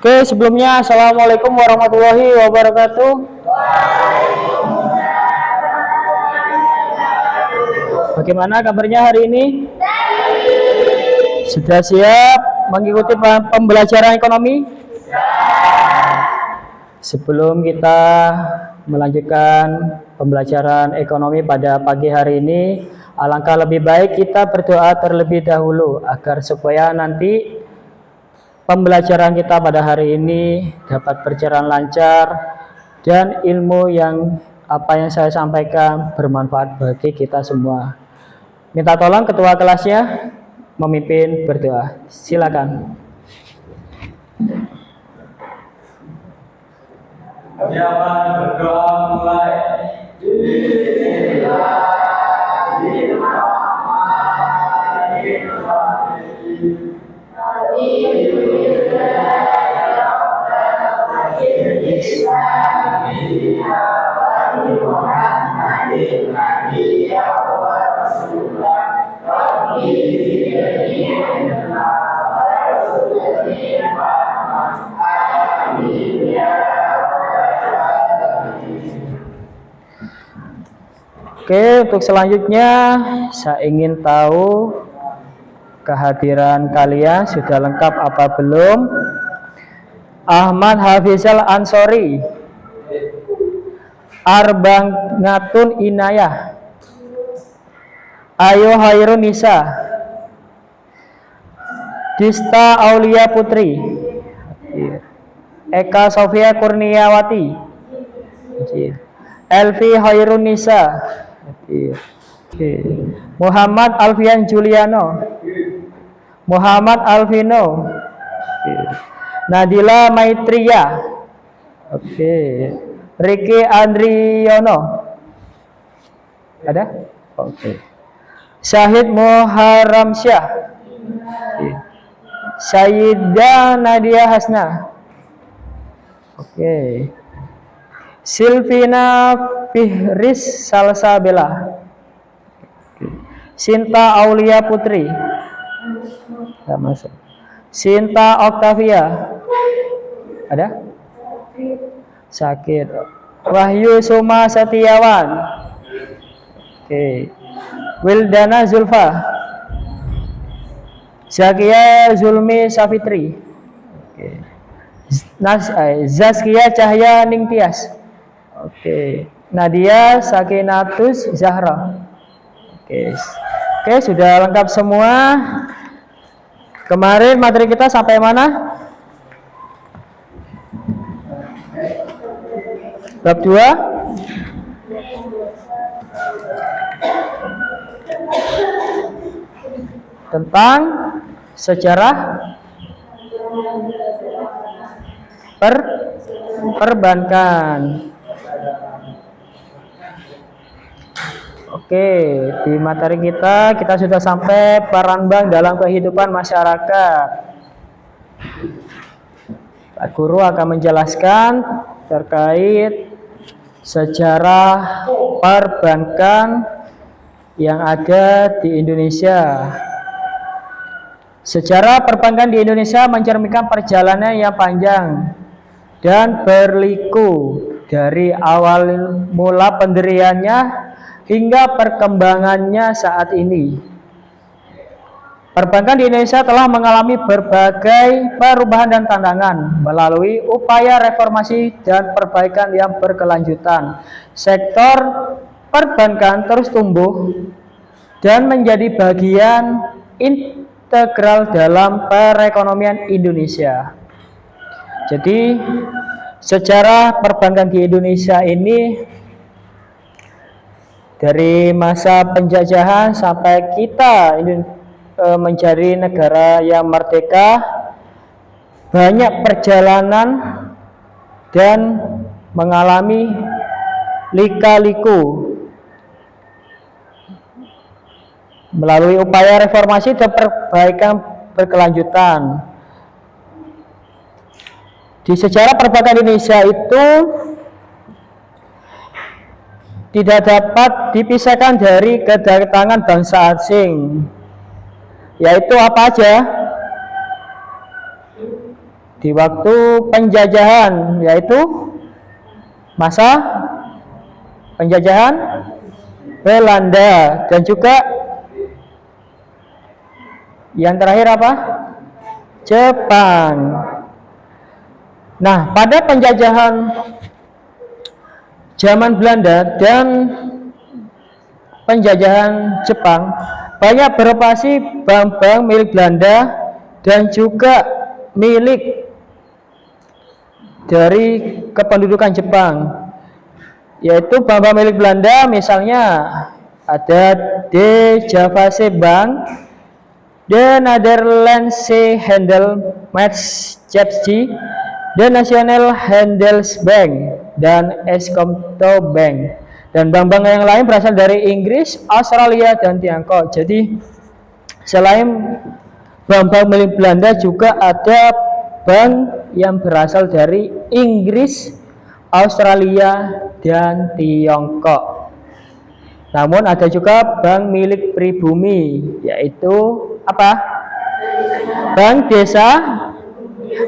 Oke, sebelumnya Assalamualaikum warahmatullahi wabarakatuh. Bagaimana kabarnya hari ini? Sudah siap mengikuti pembelajaran ekonomi? Sebelum kita melanjutkan pembelajaran ekonomi pada pagi hari ini, alangkah lebih baik kita berdoa terlebih dahulu agar supaya nanti pembelajaran kita pada hari ini dapat berjalan lancar dan ilmu yang saya sampaikan bermanfaat bagi kita semua. Minta tolong ketua kelasnya memimpin berdoa. Silakan. Siapa berdoa mulai? Oke, untuk selanjutnya saya ingin tahu kehadiran kalian sudah lengkap apa belum? Ahmad Hafizal Ansori, Arbangatun Inayah, Ayu Hairun Nisa, Dista Aulia Putri, Eka Sofia Kurniawati, Elvi Hairun Nisa, Muhammad Alfian Juliano, Muhammad Alvino, Nadila Maitria, Ricky Andriono, ada? Syahid Muharram Syah, Sayyidah Nadia Hasna, Silvina Fihris Salsabela, Sinta Aulia Putri, Sinta Octavia, ada? Sakit. Wahyu Suma Setiawan, Wildana Zulfa, Zakia Zulmi Safitri, Zaskia Cahya Ningtyas, Nadia Sakinatus Zahra. Oke, sudah lengkap semua. Kemarin materi kita sampai mana? Bab 2. Tentang sejarah perbankan. Oke, di materi kita sudah sampai peran bank dalam kehidupan masyarakat. Pak Guru akan menjelaskan terkait sejarah perbankan yang ada di Indonesia. Sejarah perbankan di Indonesia mencerminkan perjalanan yang panjang dan berliku dari awal mula pendiriannya hingga perkembangannya saat ini. Perbankan di Indonesia telah mengalami berbagai perubahan dan tantangan melalui upaya reformasi dan perbaikan yang berkelanjutan. Sektor perbankan terus tumbuh dan menjadi bagian integral dalam perekonomian Indonesia. Jadi, sejarah perbankan di Indonesia ini dari masa penjajahan sampai kita menjadi negara yang merdeka, banyak perjalanan dan mengalami lika-liku melalui upaya reformasi dan perbaikan berkelanjutan. Di sejarah perbankan Indonesia itu tidak dapat dipisahkan dari kedatangan bangsa asing, yaitu apa aja? di waktu penjajahan, yaitu masa penjajahan Belanda, dan juga yang terakhir apa? Jepang. Nah, pada penjajahan zaman Belanda dan penjajahan Jepang, banyak beroperasi bank-bank milik Belanda dan juga milik dari kependudukan Jepang, yaitu bank-bank milik Belanda misalnya ada De Javase Bank, De Nederlandse Handelsmaatschappij, De Nationale Handelsbank, dan Eskomto Bank. Dan bank-bank yang lain berasal dari Inggris, Australia, dan Tiongkok. Jadi selain bank-bank milik Belanda juga ada bank yang berasal dari Inggris, Australia, dan Tiongkok. Namun ada juga bank milik pribumi, yaitu apa? Bank Desa,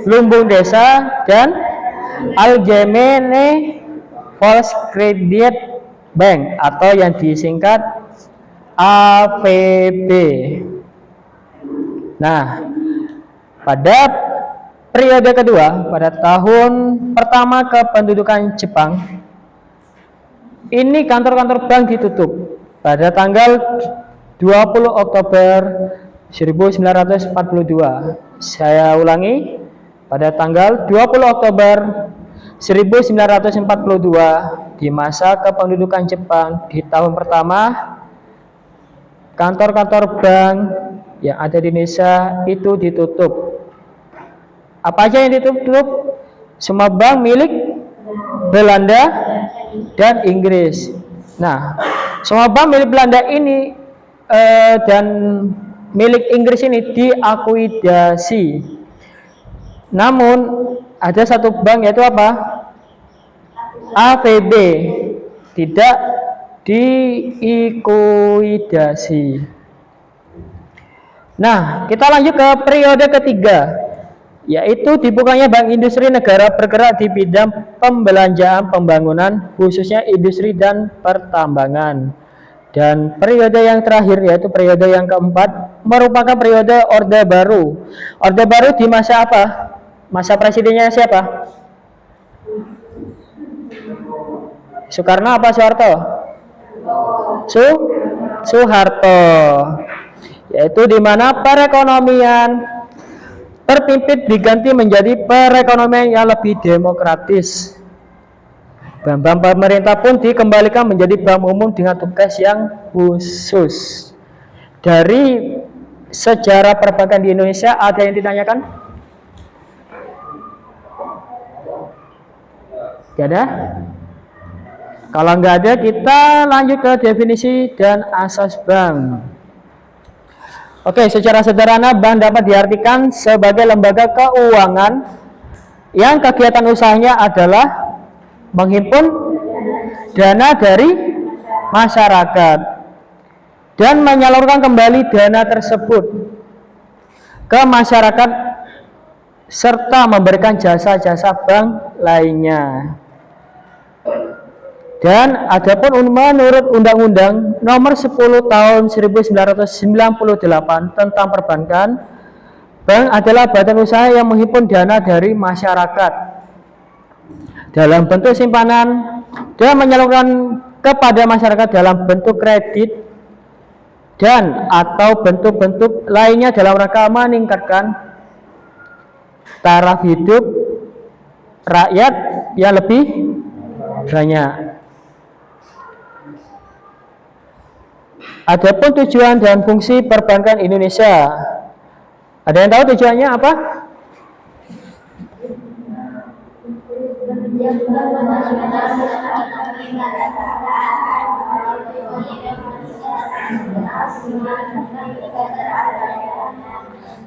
Lumbung Desa, dan Algemene Volkskrediet Bank atau yang disingkat AVB. Nah, pada periode kedua, pada tahun pertama kependudukan Jepang, ini kantor-kantor bank ditutup pada tanggal 20 Oktober 1942. Saya ulangi, pada tanggal 20 Oktober 1942, di masa kependudukan Jepang di tahun pertama, kantor-kantor bank yang ada di Indonesia itu ditutup. Apa aja yang ditutup? Semua bank milik Belanda dan Inggris. Nah, semua bank milik Belanda ini dan milik Inggris ini diakuisisi. Namun ada satu bank, yaitu apa? AVB, tidak diikuidasi. Nah, kita lanjut ke periode ketiga, yaitu dibukanya Bank Industri Negara bergerak di bidang pembelanjaan pembangunan, khususnya industri dan pertambangan. Dan periode yang terakhir, yaitu periode yang keempat, merupakan periode Orde Baru. Orde Baru di masa apa? Masa presidennya siapa? Soekarno apa Soeharto? Soeharto. Yaitu di mana perekonomian terpimpin diganti menjadi perekonomian yang lebih demokratis. Bank-bank pemerintah pun dikembalikan menjadi bank umum dengan tugas yang khusus. Dari sejarah perbankan di Indonesia ada yang ditanyakan? Gak ada? Kalau nggak ada, kita lanjut ke definisi dan asas bank. Oke, secara sederhana bank dapat diartikan sebagai lembaga keuangan yang kegiatan usahanya adalah menghimpun dana dari masyarakat dan menyalurkan kembali dana tersebut ke masyarakat serta memberikan jasa-jasa bank lainnya. Dan adapun menurut Undang-Undang Nomor 10 Tahun 1998 tentang perbankan, bank adalah badan usaha yang menghimpun dana dari masyarakat dalam bentuk simpanan dan menyalurkan kepada masyarakat dalam bentuk kredit dan atau bentuk-bentuk lainnya dalam rangka meningkatkan taraf hidup rakyat yang lebih banyak. Adapun tujuan dan fungsi perbankan Indonesia, ada yang tahu tujuannya apa?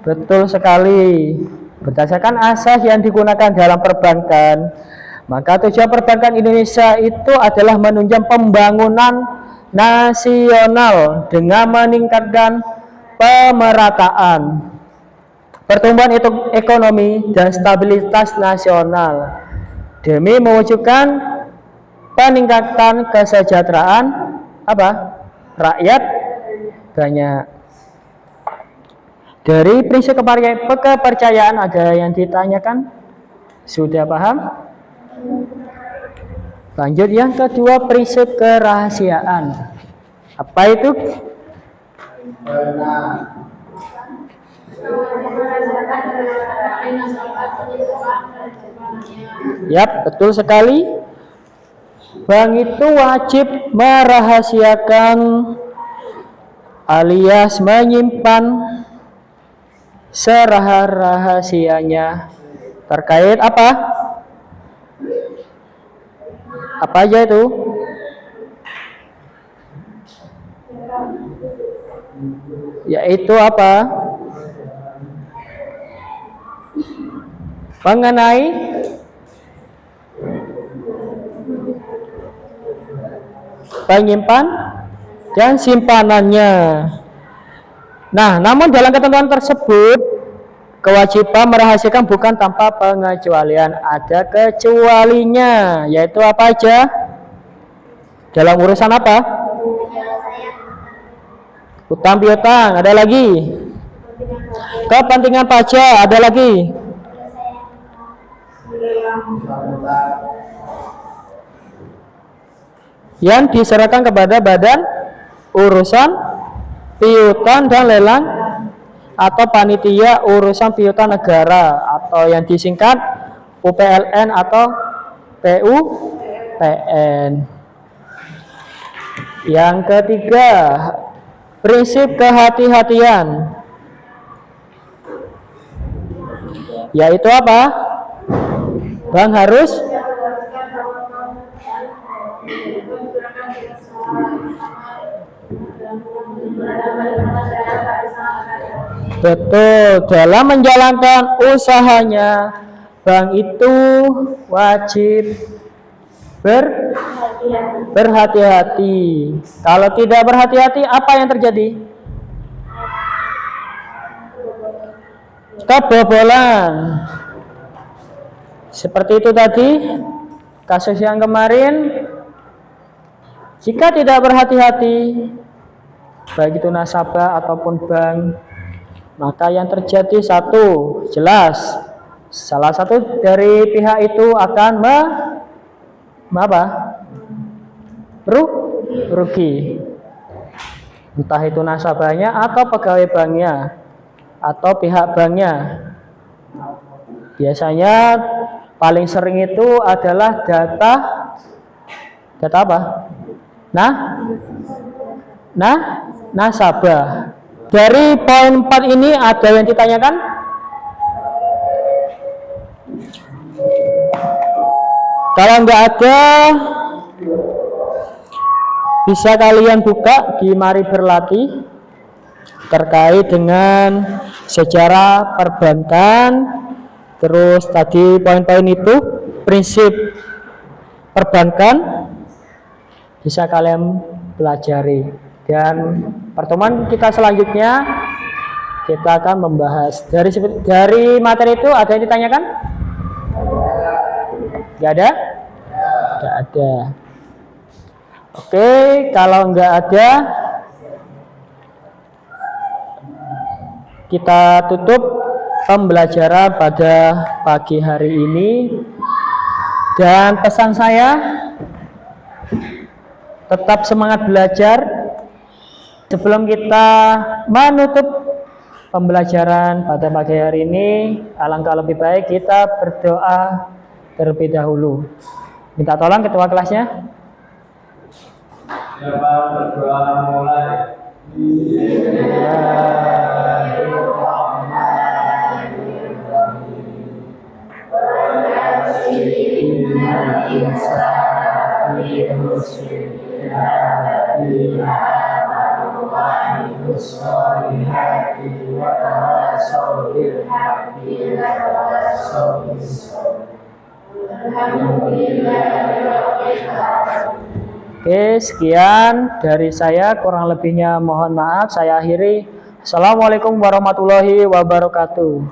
Betul sekali. Berdasarkan asas yang digunakan dalam perbankan, maka tujuan perbankan Indonesia itu adalah menunjang pembangunan nasional dengan meningkatkan pemerataan pertumbuhan ekonomi dan stabilitas nasional demi mewujudkan peningkatan kesejahteraan rakyat banyak. Dari prinsip kepercayaan ada yang ditanyakan? Sudah paham? Lanjut yang kedua, prinsip kerahasiaan. Apa itu? Yap, betul sekali. Bank itu wajib merahasiakan alias menyimpan serahasianya terkait apa? Apa aja itu? Yaitu apa? Mengenai penyimpan dan simpanannya. Nah, namun dalam ketentuan tersebut kewajiban merahasiakan bukan tanpa pengecualian, ada kecualinya, yaitu apa aja? Dalam urusan apa? Utang piutang, ada lagi. Kepentingan pajak, ada lagi. Yang diserahkan kepada badan urusan piutang dan lelang atau panitia urusan piutang negara atau yang disingkat UPLN atau PUPN. Yang ketiga, prinsip kehati-hatian, yaitu apa? Bank harus betul dalam menjalankan usahanya. Bank itu wajib berhati-hati. Kalau tidak berhati-hati, apa yang terjadi? Kebobolan. Seperti itu tadi kasus yang kemarin. Jika tidak berhati-hati, baik itu nasabah ataupun bank, maka yang terjadi satu, jelas salah satu dari pihak itu akan rugi. Entah itu nasabahnya atau pegawai banknya atau pihak banknya. Biasanya paling sering itu adalah data apa? Nasabah. Dari poin 4 ini ada yang ditanyakan? Kalau nggak ada, bisa kalian buka di Mari Berlatih terkait dengan sejarah perbankan. Terus tadi poin-poin itu prinsip perbankan bisa kalian pelajari. Dan pertemuan kita selanjutnya kita akan membahas dari materi itu. Ada yang ditanyakan? Nggak ada? Nggak ada. Oke, kalau nggak ada, kita tutup pembelajaran pada pagi hari ini. Dan pesan saya, tetap semangat belajar. Sebelum kita menutup pembelajaran pada pagi hari ini, alangkah lebih baik kita berdoa terlebih dahulu. Minta tolong ketua kelasnya. Siapa berdoa mulai? Oke, sekian dari saya, kurang lebihnya mohon maaf. Saya akhiri. Assalamualaikum warahmatullahi wabarakatuh.